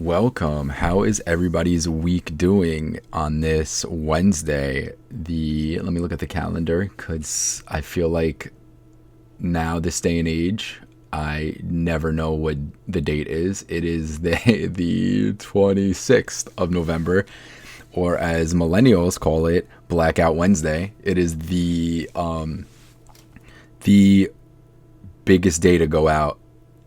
Welcome. How is everybody's week doing on this Wednesday? Let me look at the calendar because I feel like now, this day and age, I never know what the date is. It is the 26th of November, or as millennials call it, Blackout Wednesday. It is the biggest day to go out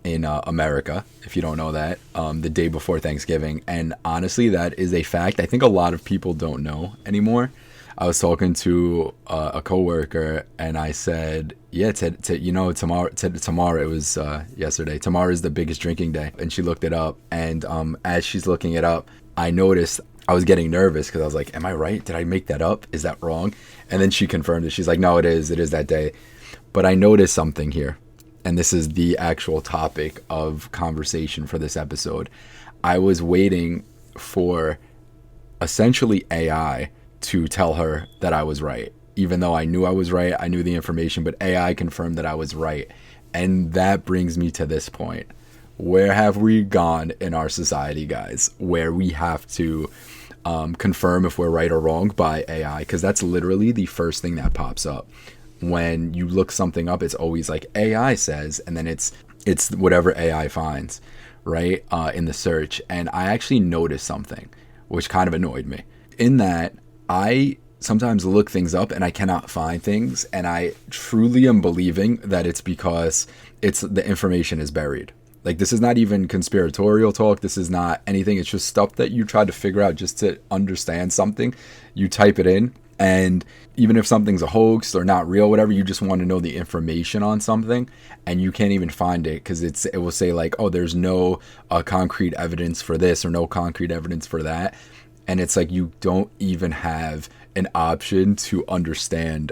in America, if you don't know that, the day before Thanksgiving. And honestly, that is a fact I think a lot of people don't know anymore. I was talking to a coworker, and I said, "Yeah, tomorrow it was yesterday. Tomorrow is the biggest drinking day." And she looked it up, and as she's looking it up, I noticed I was getting nervous because I was like, "Am I right? Did I make that up? Is that wrong?" And then she confirmed it. She's like, "No, it is. It is that day." But I noticed something here, and this is the actual topic of conversation for this episode. I was waiting for essentially AI to tell her that I was right. Even though I knew I was right, I knew the information, but AI confirmed that I was right. And that brings me to this point. Where have we gone in our society, guys? Where we have to confirm if we're right or wrong by AI, because that's literally the first thing that pops up. When you look something up, it's always like AI says, and then it's whatever AI finds, right, in the search. And I actually noticed something which kind of annoyed me, in that I sometimes look things up and I cannot find things, and I truly am believing that it's because the information is buried. Like, this is not even conspiratorial talk. This is not anything. It's just stuff that you try to figure out just to understand something. You type it in, and even if something's a hoax or not real, whatever, you just want to know the information on something, and you can't even find it because it will say like, oh, there's no concrete evidence for this or no concrete evidence for that. And it's like you don't even have an option to understand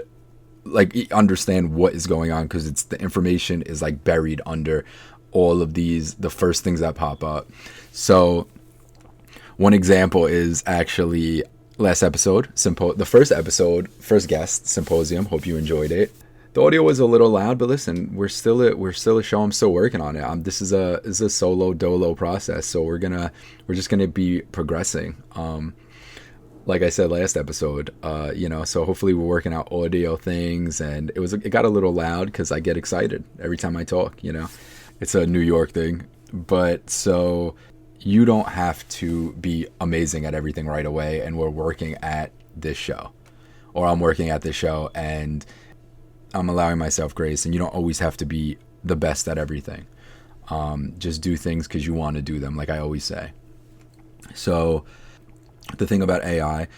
what is going on, because the information is like buried under all of the first things that pop up. So one example is actually last episode, first guest symposium. Hope you enjoyed it. The audio was a little loud, but listen, we're still a show. I'm still working on it. This is a solo dolo process, so we're just gonna be progressing. Like I said last episode, so hopefully we're working out audio things, and it got a little loud because I get excited every time I talk. It's a New York thing, but so you don't have to be amazing at everything right away, and we're working at this show, or I'm working at this show, and I'm allowing myself grace, and you don't always have to be the best at everything. Just do things because you want to do them, like I always say. So the thing about AI,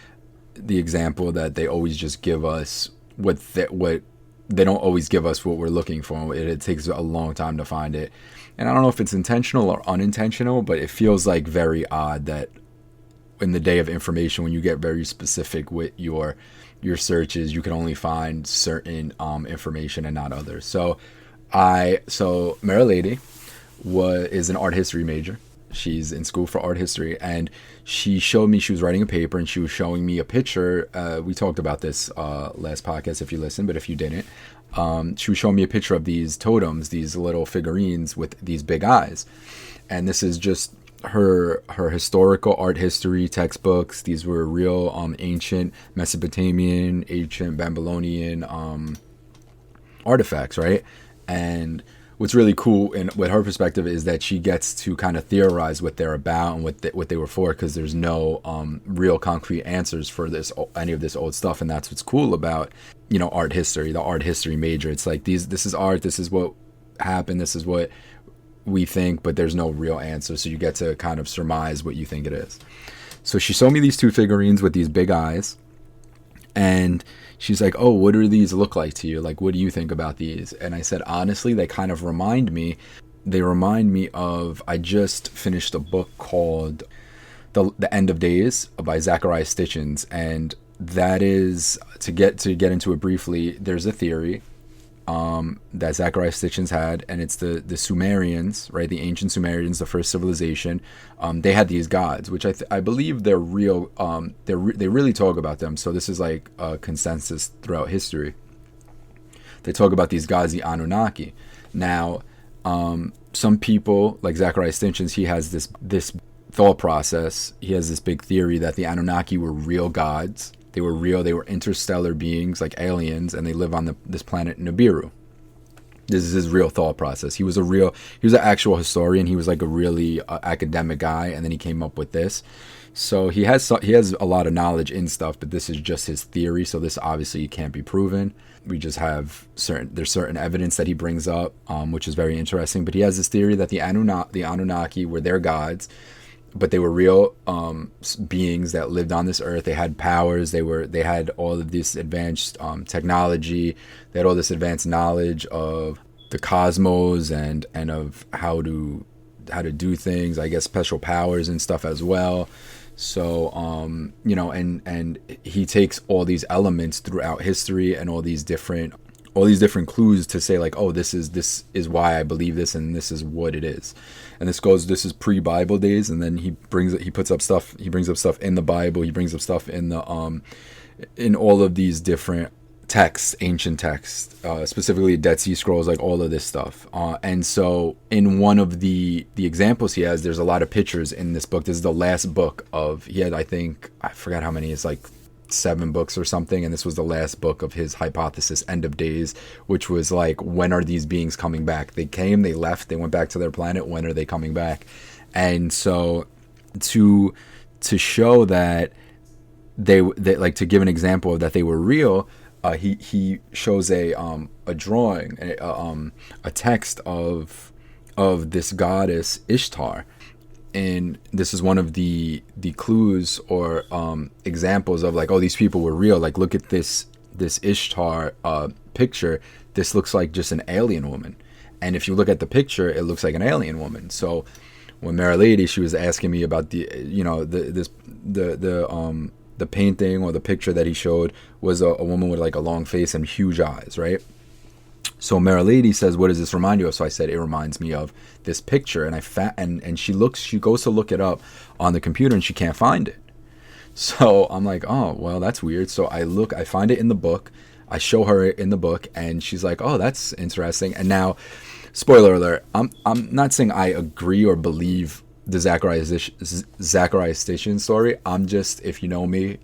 the example that they always just give us what they don't always give us what we're looking for. It takes a long time to find it. And I don't know if it's intentional or unintentional, but it feels like very odd that in the day of information, when you get very specific with your searches, you can only find certain information and not others. So Mary Lady is an art history major. She's in school for art history, and she showed me, she was writing a paper, and she was showing me a picture. We talked about this last podcast if you listened, but if you didn't, she was showing me a picture of these totems, these little figurines with these big eyes. And this is just her historical art history textbooks. These were real ancient Mesopotamian, ancient Babylonian artifacts, right? And what's really cool with her perspective is that she gets to kind of theorize what they're about and what they were for, because there's no real concrete answers for any of this old stuff. And that's what's cool about art history, the art history major. It's like this is art, this is what happened, this is what we think, but there's no real answer, so you get to kind of surmise what you think it is. So she showed me these two figurines with these big eyes, and she's like, "Oh, what do these look like to you? Like, what do you think about these?" And I said, honestly, they kind of remind me of, I just finished a book called The End of Days by Zachariah Stitchens, and that is, to get into it briefly, there's a theory that Zachariah Stitchens had, and it's the Sumerians, right? The ancient Sumerians, the first civilization. They had these gods, which I believe they're real. They really talk about them. So this is like a consensus throughout history. They talk about these gods, the Anunnaki. Now, some people like Zachariah Stitchens, he has this thought process. He has this big theory that the Anunnaki were real gods. They were real. They were interstellar beings like aliens, and they live on this planet Nibiru. This is his real thought process. He was an actual historian. He was like a really academic guy, and then he came up with this. So he has a lot of knowledge in stuff, but this is just his theory. So this obviously can't be proven. We just have certain evidence that he brings up, which is very interesting. But he has this theory that the Anunnaki were their gods, but they were real beings that lived on this earth. They had powers. They had all of this advanced technology. They had all this advanced knowledge of the cosmos and of how to do things. I guess special powers and stuff as well. So and he takes all these elements throughout history and all these different clues to say like, oh, this is why I believe this, and this is what it is. And this is pre-Bible days, and then he brings up stuff in the Bible. He brings up stuff in the in all of these different texts, ancient texts, specifically Dead Sea Scrolls, like all of this stuff. And so in one of the examples he has, there's a lot of pictures in this book. This is the last book he had, I think, I forgot how many, it's like 7 books or something, and this was the last book of his hypothesis, End of Days, which was like, when are these beings coming back? They came, they left, they went back to their planet, when are they coming back? And so to show that they like, to give an example of that they were real, he shows a drawing, a text of this goddess Ishtar. And this is one of the clues or examples of like, oh, these people were real. Like, look at this Ishtar picture. This looks like just an alien woman. And if you look at the picture, it looks like an alien woman. So when Mary Lady, she was asking me about the painting or the picture that he showed was a woman with like a long face and huge eyes, right? So Mary Lady says, what does this remind you of? So I said, it reminds me of this picture. And and she goes to look it up on the computer, and she can't find it. So I'm like, oh, well, that's weird. So I find it in the book. I show her it in the book, and she's like, oh, that's interesting. And now, spoiler alert, I'm not saying I agree or believe the Zachariah Station story. I'm just, if you know me,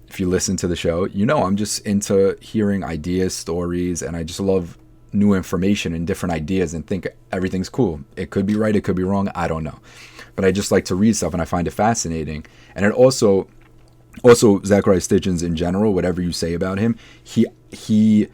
if you listen to the show, I'm just into hearing ideas, stories, and I just love new information and different ideas and think everything's cool. It could be right, it could be wrong, I don't know. But I just like to read stuff, and I find it fascinating. And it also Zachariah Stitchens in general, whatever you say about him, he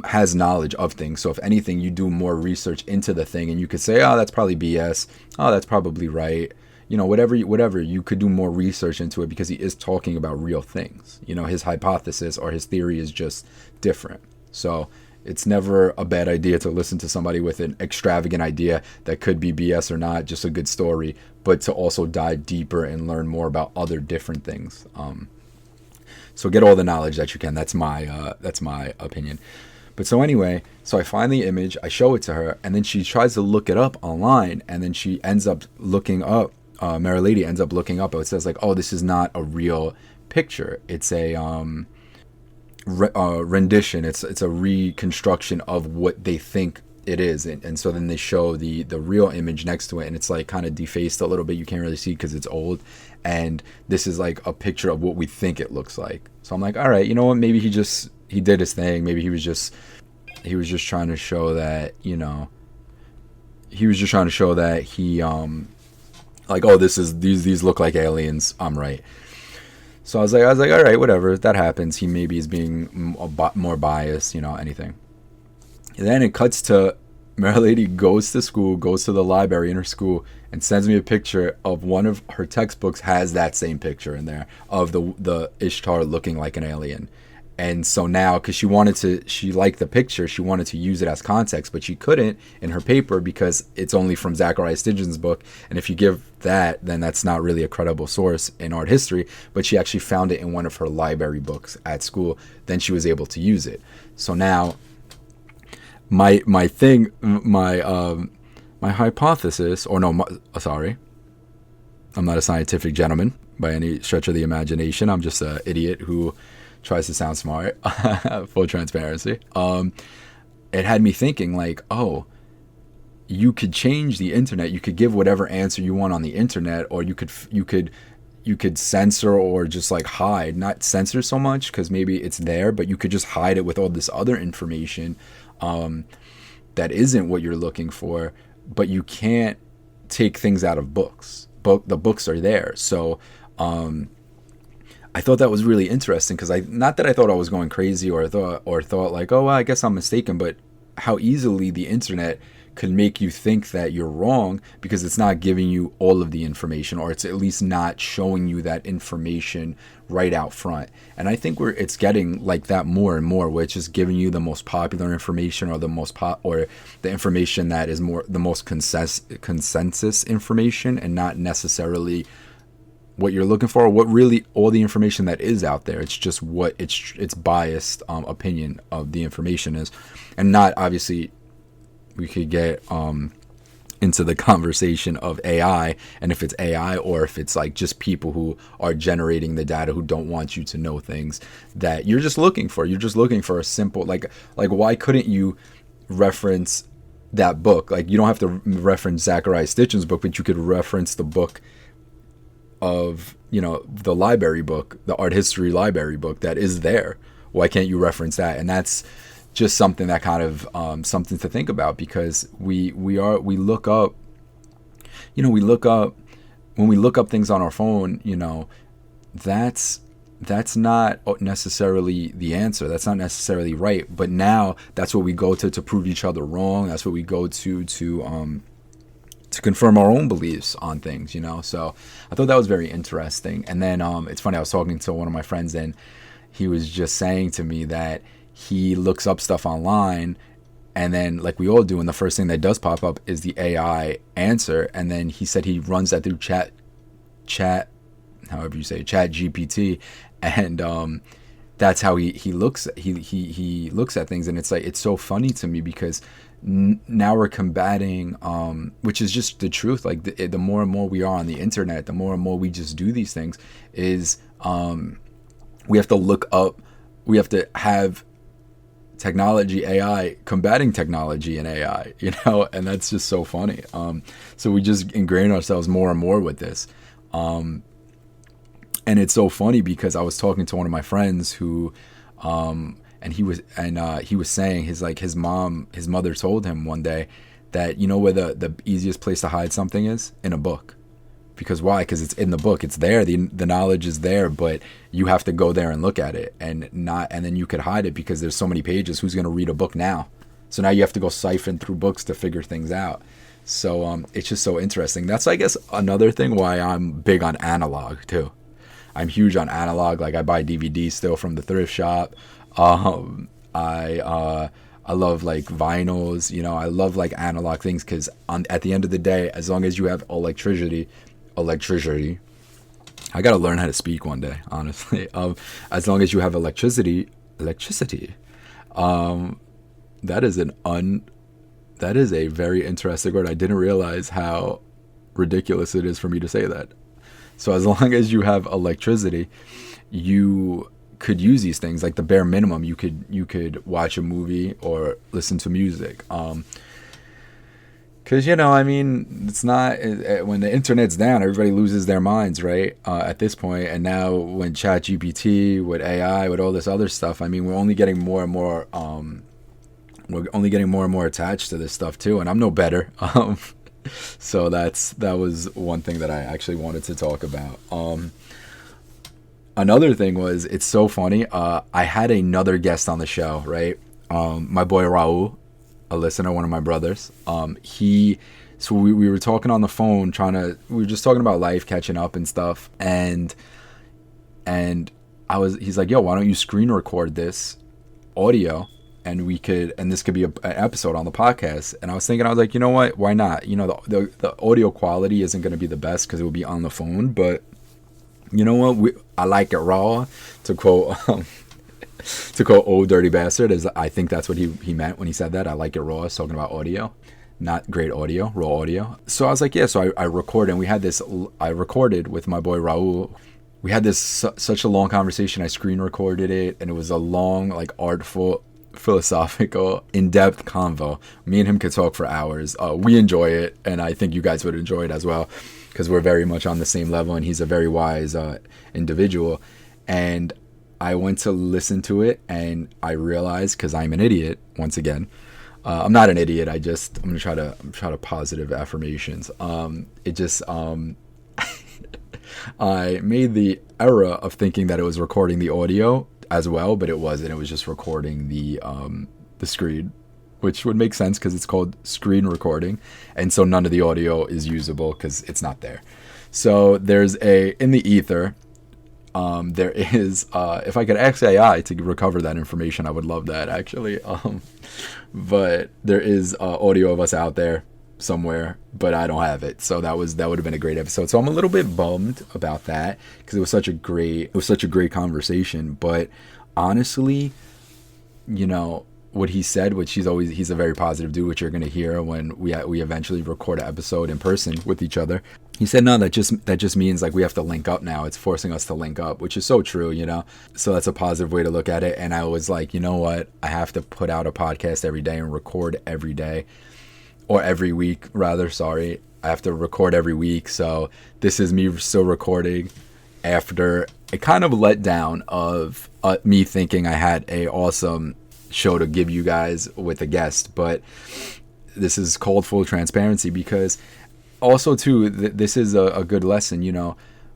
has knowledge of things. So if anything, you do more research into the thing, and you could say, oh, that's probably BS. Oh, that's probably right. Whatever, you could do more research into it, because he is talking about real things. His hypothesis or his theory is just different. So it's never a bad idea to listen to somebody with an extravagant idea that could be BS or not, just a good story, but to also dive deeper and learn more about other different things. So get all the knowledge that you can. That's my opinion. But so anyway, so I find the image, I show it to her, and then she tries to look it up online, and then she ends up looking up, Mary Lady ends up looking up, it says like, oh, this is not a real picture. It's a rendition. It's a reconstruction of what they think it is. And so then they show the real image next to it, and it's like kind of defaced a little bit. You can't really see because it's old. And this is like a picture of what we think it looks like. So I'm like, all right, you know what? Maybe he did his thing. Maybe he was just trying to show that, he like, oh, these look like aliens. I'm right. So I was like, all right, whatever. That happens. He maybe is being more biased, anything. And then it cuts to Mary Lady goes to school, goes to the library in her school, and sends me a picture of one of her textbooks has that same picture in there of the Ishtar looking like an alien. And so now, because she liked the picture, she wanted to use it as context, but she couldn't in her paper because it's only from Zachariah Stitchen's book. And if you give that, then that's not really a credible source in art history. But she actually found it in one of her library books at school. Then she was able to use it. So now, my hypothesis, sorry, I'm not a scientific gentleman by any stretch of the imagination. I'm just an idiot who tries to sound smart. Full transparency. It had me thinking like, oh, you could change the internet. You could give whatever answer you want on the internet, or you could censor or just like hide, not censor so much because maybe it's there, but you could just hide it with all this other information that isn't what you're looking for. But you can't take things out of books. The books are there. So I thought that was really interesting because not that I thought I was going crazy or thought like, oh, well, I guess I'm mistaken, but how easily the internet could make you think that you're wrong because it's not giving you all of the information, or it's at least not showing you that information right out front. And I think it's getting like that more and more, which is giving you the most popular information, or or the information that is the most consensus information, and not necessarily what you're looking for, or what really all the information that is out there. It's just what its biased opinion of the information is, and not obviously. We could get into the conversation of AI, and if it's AI or if it's like just people who are generating the data who don't want you to know things that you're just looking for. You're just looking for a simple like why couldn't you reference that book? Like, you don't have to reference Zachariah Stitchin's book, but you could reference the book of, the library book, the art history library book that is there. Why can't you reference that? And that's just something that kind of something to think about, because we look up when we look up things on our phone, that's not necessarily the answer. That's not necessarily right. But now that's what we go to prove each other wrong. That's what we go to confirm our own beliefs on things, So I thought that was very interesting. And then it's funny, I was talking to one of my friends, and he was just saying to me that he looks up stuff online, and then, like we all do, and the first thing that does pop up is the AI answer. And then he said he runs that through chat however you say it, chat GPT, and that's how he looks he looks at things. And it's like, it's so funny to me because now we're combating, which is just the truth. Like the more and more we are on the internet, the more and more we just do these things, is we have to look up, we have to have technology, AI, combating technology and AI, and that's just so funny. So we just ingrain ourselves more and more with this. And it's so funny because I was talking to one of my friends who, and he was saying his mother told him one day that, where the easiest place to hide something is? In a book. Because why? Because it's in the book. It's there. The knowledge is there, but you have to go there and look at it, and then you could hide it because there's so many pages. Who's going to read a book now? So now you have to go siphon through books to figure things out. So it's just so interesting. That's, I guess, another thing why I'm big on analog too. I'm huge on analog. Like, I buy DVDs still from the thrift shop. I love like vinyls. I love like analog things because at the end of the day, as long as you have electricity. I gotta learn how to speak one day, honestly. As long as you have electricity. That is a very interesting word. I didn't realize how ridiculous it is for me to say that. So as long as you have electricity, you could use these things, like the bare minimum. You could watch a movie or listen to music. Because, it's not, when the internet's down, everybody loses their minds, right? At this point. And now when ChatGPT, with AI, with all this other stuff, we're only getting more and more, attached to this stuff too. And I'm no better. So that was one thing that I actually wanted to talk about. Another thing was, it's so funny. I had another guest on the show, right? My boy Raul, a listener, one of my brothers. So we were talking on the phone, we were just talking about life, catching up and stuff. And he's like, yo, why don't you screen record this audio? And this could be an episode on the podcast. And I was like, you know what? Why not? The audio quality isn't going to be the best because it will be on the phone, but you know what? I like it raw, to quote Old Dirty Bastard. I think that's what he meant when he said that. I like it raw. He's talking about audio, not great audio, raw audio. So I was like, yeah. So I recorded, and I recorded with my boy Raul. We had this such a long conversation. I screen recorded it, and it was a long, like, artful philosophical, in-depth convo. Me and him could talk for hours. We enjoy it, and I think you guys would enjoy it as well, because we're very much on the same level, and he's a very wise individual. And I went to listen to it, and I realized, because I'm an idiot once again. I'm not an idiot. I'm gonna try to positive affirmations. I made the error of thinking that it was recording the audio as well, but it wasn't. It was just recording the screen, which would make sense because it's called screen recording, and so none of the audio is usable because it's not there. So there's in the ether. There is, if I could ask AI to recover that information, I would love that actually. But there is audio of us out there somewhere, but I don't have it. So that would have been a great episode. So I'm a little bit bummed about that because it was such a great conversation. But honestly, what he said, he's a very positive dude, which you're going to hear when we eventually record an episode in person with each other. He said, no, that just means like we have to link up now. It's forcing us to link up, which is so true, So that's a positive way to look at it. And I was like, you know what? I have to put out a podcast every day and record every day, or every week rather. Sorry. I have to record every week. So this is me still recording after a kind of letdown of me thinking I had a awesome show to give you guys with a guest. But this is called full transparency because also too, this is a good lesson,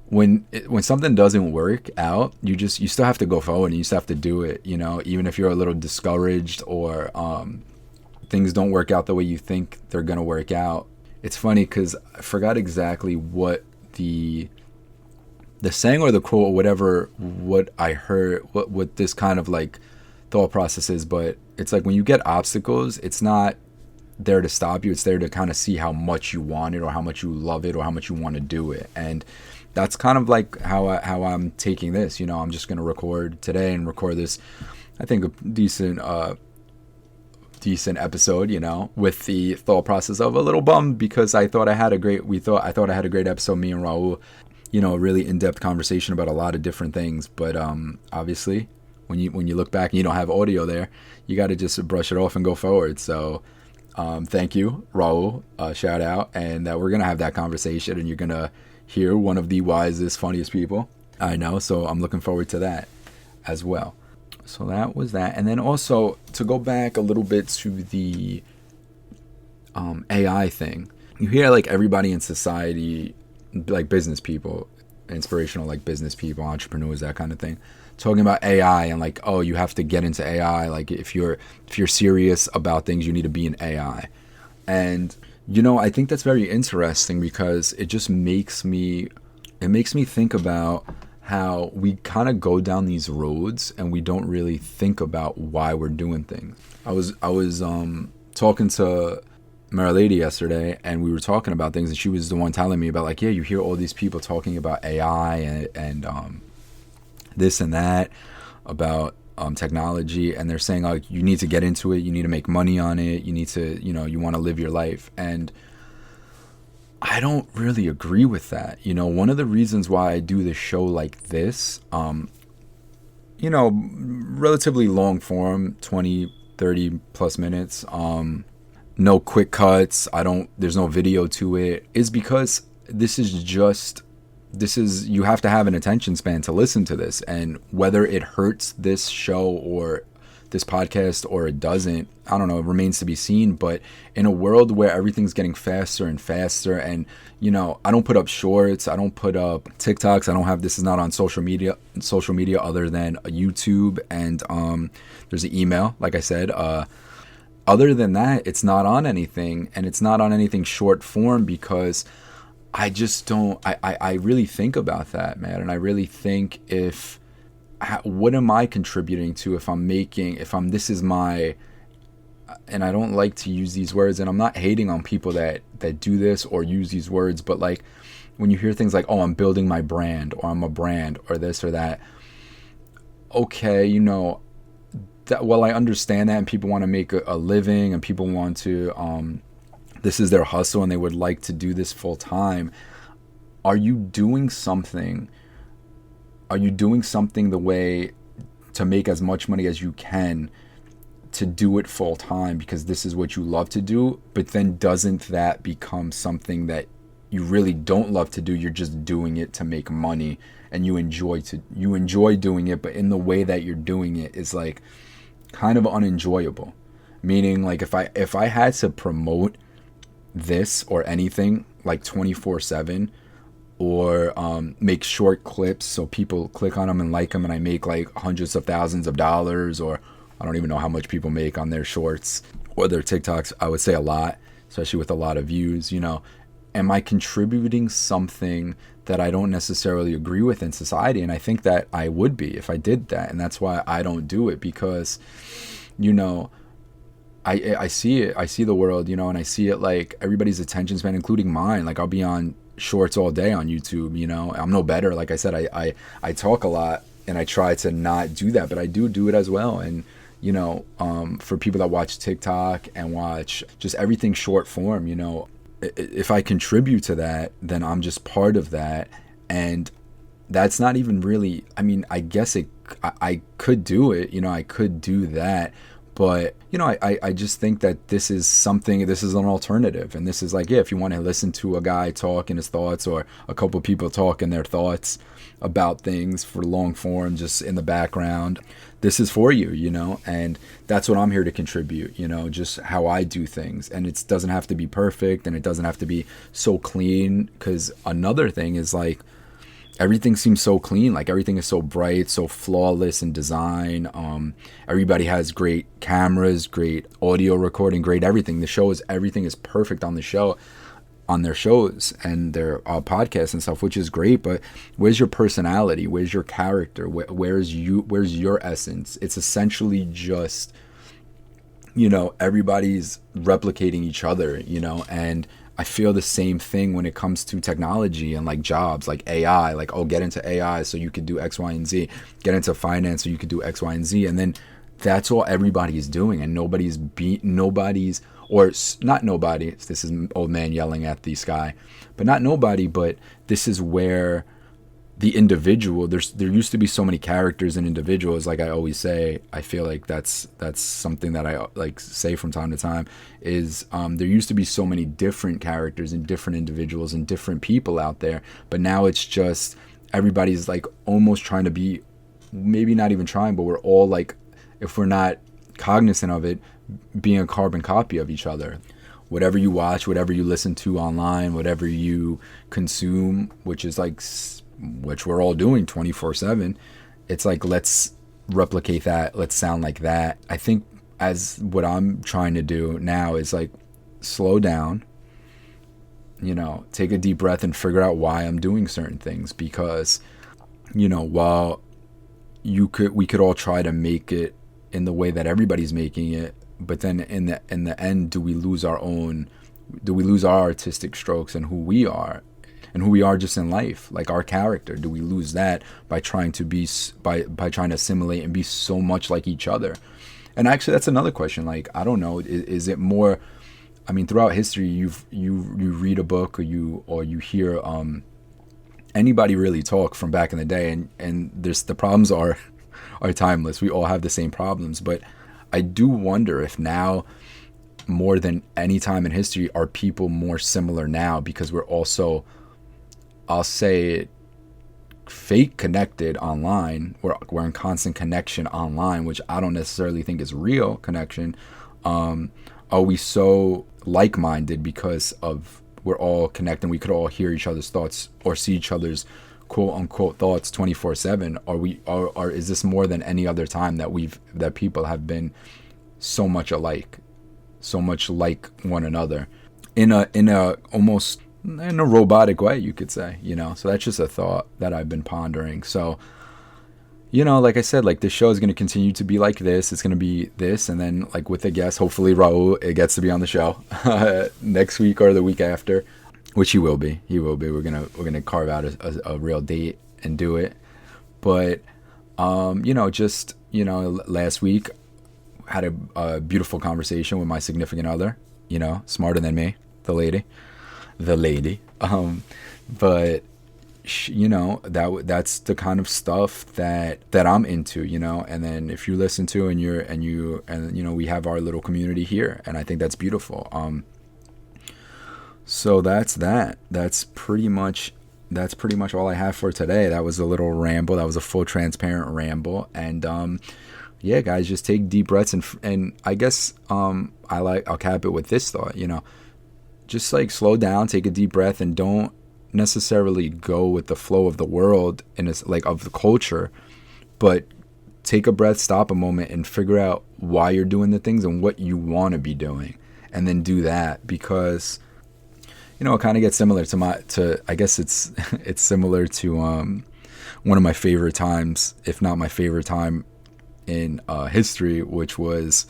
when something doesn't work out, you still have to go forward and you still have to do it, even if you're a little discouraged or things don't work out the way you think they're going to work out. It's funny because I forgot exactly what the saying or the quote or what I heard, what this kind of like thought process is, but it's like when you get obstacles, it's not there to stop you. It's there to kind of see how much you want it or how much you love it or how much you want to do it. And that's kind of like how I'm taking this. I'm just going to record today and record this, I think, a decent episode, with the thought process of a little bummed because I thought I had a great episode, me and Raul, a really in-depth conversation about a lot of different things. But obviously when you look back and you don't have audio there, you got to just brush it off and go forward. So thank you, Raul, shout out, and we're going to have that conversation and you're going to hear one of the wisest, funniest people I know. So I'm looking forward to that as well. So that was that. And then also to go back a little bit to the AI thing, you hear like everybody in society, like business people, inspirational like business people, entrepreneurs, that kind of thing, talking about AI and like, oh, you have to get into AI. Like if you're serious about things, you need to be in AI. And I think that's very interesting because it just makes me think about how we kind of go down these roads and we don't really think about why we're doing things. I was talking to my lady yesterday and we were talking about things and she was the one telling me about like, yeah, you hear all these people talking about AI and this and that about technology, and they're saying like you need to get into it, you need to make money on it, you need to, you want to live your life. And I don't really agree with that. One of the reasons why I do this show like this, relatively long form, 20, 30 plus minutes, no quick cuts, there's no video to it, is because you have to have an attention span to listen to this. And whether it hurts this show or this podcast or it doesn't, I don't know, it remains to be seen. But in a world where everything's getting faster and faster, and I don't put up shorts, I don't put up TikToks, this is not on social media other than YouTube, and there's an email, like I said. Other than that, it's not on anything, and it's not on anything short form because I just don't, I really think about that, man. And I really think what am I contributing to this is my, and I don't like to use these words, and I'm not hating on people that do this or use these words, but like when you hear things like, oh, I'm building my brand, or I'm a brand, or this or that. Okay, well, I understand that, and people want to make a living, and people want to, this is their hustle, and they would like to do this full time. Are you doing something the way to make as much money as you can to do it full time because this is what you love to do, but then doesn't that become something that you really don't love to do? You're just doing it to make money, and you enjoy doing it, but in the way that you're doing it is like kind of unenjoyable. Meaning, like, if I had to promote this or anything like 24/7, or make short clips so people click on them and like them, and I make like hundreds of thousands of dollars, or I don't even know how much people make on their shorts or their TikToks. I would say a lot, especially with a lot of views. Am I contributing something that I don't necessarily agree with in society? And I think that I would be if I did that, and that's why I don't do it, because I see it. I see the world, and I see it like everybody's attention span, including mine. Like, I'll be on shorts all day on YouTube. I'm no better. Like I said, I talk a lot, and I try to not do that, but I do it as well. And for people that watch TikTok and watch just everything short form, if I contribute to that, then I'm just part of that. And that's not even really, I mean, I guess I could do it, I could do that. But, I just think that this is an alternative. And this is like, yeah, if you want to listen to a guy talk in his thoughts, or a couple of people talk in their thoughts about things for long form, just in the background, this is for you, and that's what I'm here to contribute, just how I do things. And it doesn't have to be perfect, and it doesn't have to be so clean, because another thing is like, everything seems so clean, like everything is so bright, so flawless in design. Everybody has great cameras, great audio recording, great everything. Everything is perfect on the show, on their shows and their podcasts and stuff, which is great. But where's your personality? Where's your character? Where's your essence? It's essentially just, everybody's replicating each other, and I feel the same thing when it comes to technology and like jobs, like AI, like, oh, get into AI so you could do X, Y, and Z. Get into finance so you could do X, Y, and Z. And then that's all everybody is doing, and not nobody. This is an old man yelling at the sky, but not nobody. But this is where the individual, there used to be so many characters and individuals. Like I always say, I feel like that's something that I like say from time to time, is there used to be so many different characters and different individuals and different people out there, but now it's just everybody's like almost trying to be, maybe not even trying, but we're all like, if we're not cognizant of it, being a carbon copy of each other. Whatever you watch, whatever you listen to online, whatever you consume, which we're all doing 24/7, it's like, let's replicate that, let's sound like that. I think as what I'm trying to do now is like, slow down, take a deep breath and figure out why I'm doing certain things. Because while we could all try to make it in the way that everybody's making it, but then in the end, do we lose our artistic strokes and who we are? And who we are just in life, like our character, do we lose that by trying to assimilate and be so much like each other? And actually, that's another question. Like, I don't know, is it more? I mean, throughout history, you read a book, or you hear anybody really talk from back in the day, and the problems are timeless. We all have the same problems, but I do wonder if now, more than any time in history, are people more similar now because we're also, I'll say it, fake connected online. We're in constant connection online, which I don't necessarily think is real connection. Are we so like-minded because of we're all connected, we could all hear each other's thoughts or see each other's quote-unquote thoughts 24/7? Or is this more than any other time that people have been so much alike, so much like one another in a almost in a robotic way, you could say, so that's just a thought that I've been pondering. So, like I said, like this show is going to continue to be like this. It's going to be this, and then like with a guest, hopefully Raul, it gets to be on the show next week or the week after, which he will be. We're gonna carve out a real date and do it. But last week had a beautiful conversation with my significant other, smarter than me, the lady. But that's the kind of stuff that I'm into, and then if you listen to and we have our little community here, and I think that's beautiful. So that's pretty much all I have for today. That was a little ramble. That was a full transparent ramble. And yeah, guys, just take deep breaths, and I guess I'll cap it with this thought, just like slow down, take a deep breath, and don't necessarily go with the flow of the world and it's like of the culture, but take a breath, stop a moment, and figure out why you're doing the things and what you want to be doing, and then do that. Because it kind of gets similar to I guess it's similar to one of my favorite times, if not my favorite time in history, which was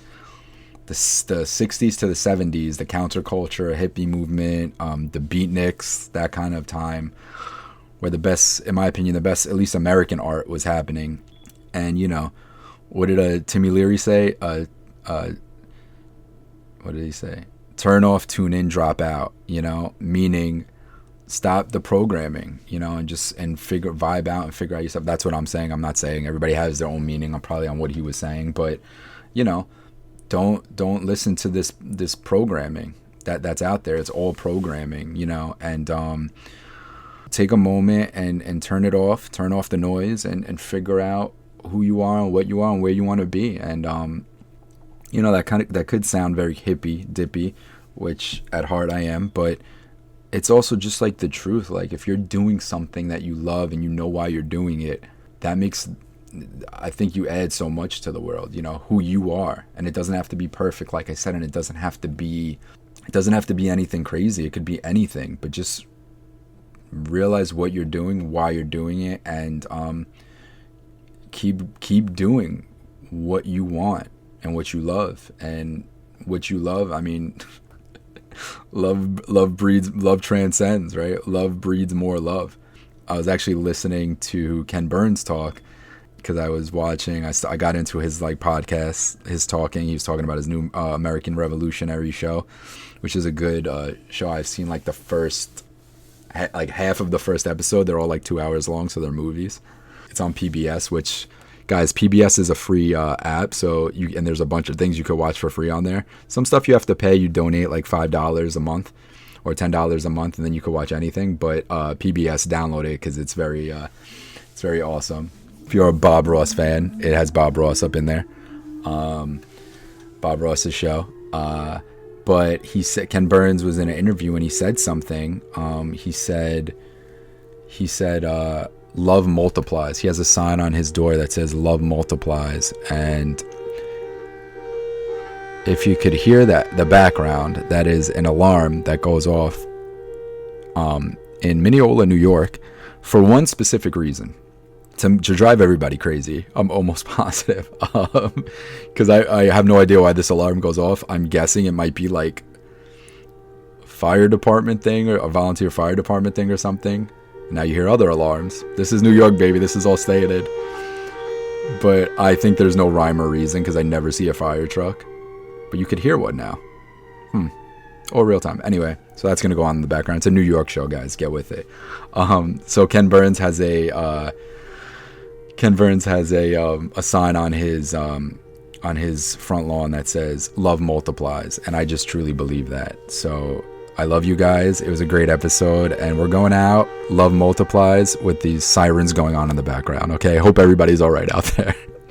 the 60s to the 70s, the counterculture, hippie movement, the beatniks, that kind of time, where the best, in my opinion, at least American art was happening. And what did Timmy Leary say? What did he say? Turn off, tune in, drop out. Meaning stop the programming. And vibe out and figure out yourself. That's what I'm saying. I'm not saying everybody has their own meaning. I'm probably on what he was saying, but don't listen to this programming that's out there. It's all programming, and take a moment and turn off the noise, and figure out who you are and what you are and where you want to be. And that could sound very hippie dippy, which at heart I am, but it's also just like the truth. Like, if you're doing something that you love and you know why you're doing it, I think you add so much to the world, who you are. And it doesn't have to be perfect, like I said, and it doesn't have to be anything crazy. It could be anything, but just realize what you're doing, why you're doing it, and keep doing what you want and what you love. And what you love, I mean, love transcends, right? Love breeds more love. I was actually listening to Ken Burns talk, because I was watching, I got into his podcast, his talking. He was talking about his new American Revolutionary show, which is a good show. I've seen like the first, half of the first episode. They're all like 2 hours long, so they're movies. It's on PBS, which, guys, PBS is a free app, and there's a bunch of things you could watch for free on there. Some stuff you have to pay. You donate like $5 a month or $10 a month, and then you could watch anything. But PBS, download it, because it's very awesome. If you're a Bob Ross fan, it has Bob Ross up in there. Bob Ross's show. But he said, Ken Burns was in an interview and he said something. He said, love multiplies. He has a sign on his door that says love multiplies. And if you could hear that, the background, that is an alarm that goes off in Mineola, New York, for one specific reason. To drive everybody crazy. I'm almost positive, because I have no idea why this alarm goes off. I'm guessing it might be like a fire department thing, or a volunteer fire department thing or something. Now you hear other alarms. This is New York, baby. This is all stated. But I think there's no rhyme or reason, because I never see a fire truck. But you could hear one now. Or real time. Anyway, so that's gonna go on in the background. It's a New York show, guys. Get with it. So Ken Burns has a sign on his front lawn that says love multiplies, and I just truly believe that. So I love you guys. It was a great episode, and we're going out. Love multiplies, with these sirens going on in the background. Okay, hope everybody's all right out there.